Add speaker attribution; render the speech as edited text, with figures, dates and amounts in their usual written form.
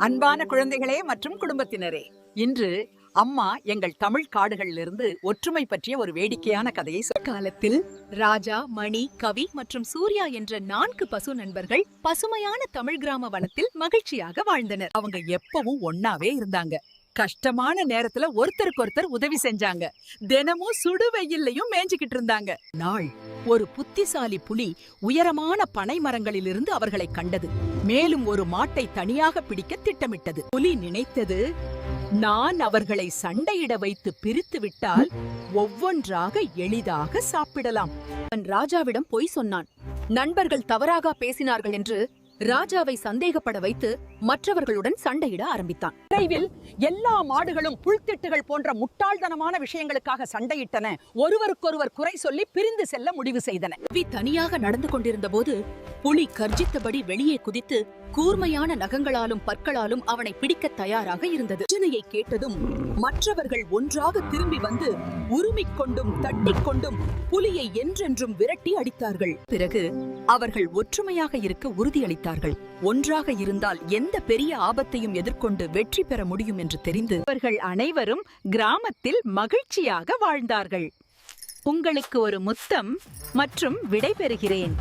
Speaker 1: அன்பான குழந்தைகளே மற்றும் குடும்பத்தினரே, இன்று அம்மா எங்கள் தமிழ் காடுகளிலிருந்து ஒற்றுமை பற்றிய ஒரு வேடிக்கையான கதையை
Speaker 2: காலத்தில் ராஜா, மணி, கவி மற்றும் சூர்யா என்ற 4 பசு நண்பர்கள் பசுமையான தமிழ் கிராம வனத்தில் மகிழ்ச்சியாக வாழ்ந்தனர்.
Speaker 1: அவங்க எப்பவும் ஒன்னாவே இருந்தாங்க. கஷ்டமான நேரத்துல ஒருத்தருக்கு ஒருத்தர் உதவி செஞ்சாங்க. தினமும் சுடு வெயில்லையும் மேய்ஞ்சுக்கிட்டு இருந்தாங்க. நாள் ஒரு புத்திசாலி புலி உயரமான பனை மரங்களிலிருந்து அவர்களை கண்டது. மேலும் ஒரு மாட்டை தனியாக பிடிக்க திட்டமிட்டது. புலி நினைத்தது, நான் அவர்களை சண்டையிட வைத்து பிரித்து விட்டால் ஒவ்வொன்றாக எளிதாக சாப்பிடலாம்.
Speaker 2: அவன் ராஜாவிடம் பொய் சொன்னான். நண்பர்கள் தவறாக பேசினார்கள் என்று ராஜாவை சந்தேகப்பட வைத்து மற்றவர்களுடன் சண்டையிட ஆரம்பித்தான்.
Speaker 1: விரைவில் எல்லா மாடுகளும் புல்திட்டுகள் போன்ற முட்டாள்தனமான விஷயங்களுக்காக சண்டையிட்டன. ஒருவருக்கொருவர் குறை சொல்லி பிரிந்து செல்ல முடிவு செய்தன.
Speaker 2: கவி தனியாக நடந்து கொண்டிருந்த போது புலி கர்ஜித்தபடி வெளியே குதித்து கூர்மையான நகங்களாலும் பற்களாலும் அவனை பிடிக்க தயாராக இருந்தது. பிரச்சனையை கேட்டதும் மற்றவர்கள் ஒன்றாக திரும்பி வந்து உருமிக் கொண்டும் தட்டிக் கொண்டும் புலியை என்றென்றும் விரட்டி அடித்தார்கள்.
Speaker 1: பிறகு அவர்கள் ஒற்றுமையாக இருக்க உறுதியளித்தார்கள். ஒன்றாக இருந்தால் எந்த பெரிய ஆபத்தையும் எதிர்கொண்டு வெற்றி பெற முடியும் என்று தெரிந்து அவர்கள் அனைவரும் கிராமத்தில் மகிழ்ச்சியாக வாழ்ந்தார்கள். உங்களுக்கு ஒரு முத்தம் மற்றும் விடை பெறுகிறேன்.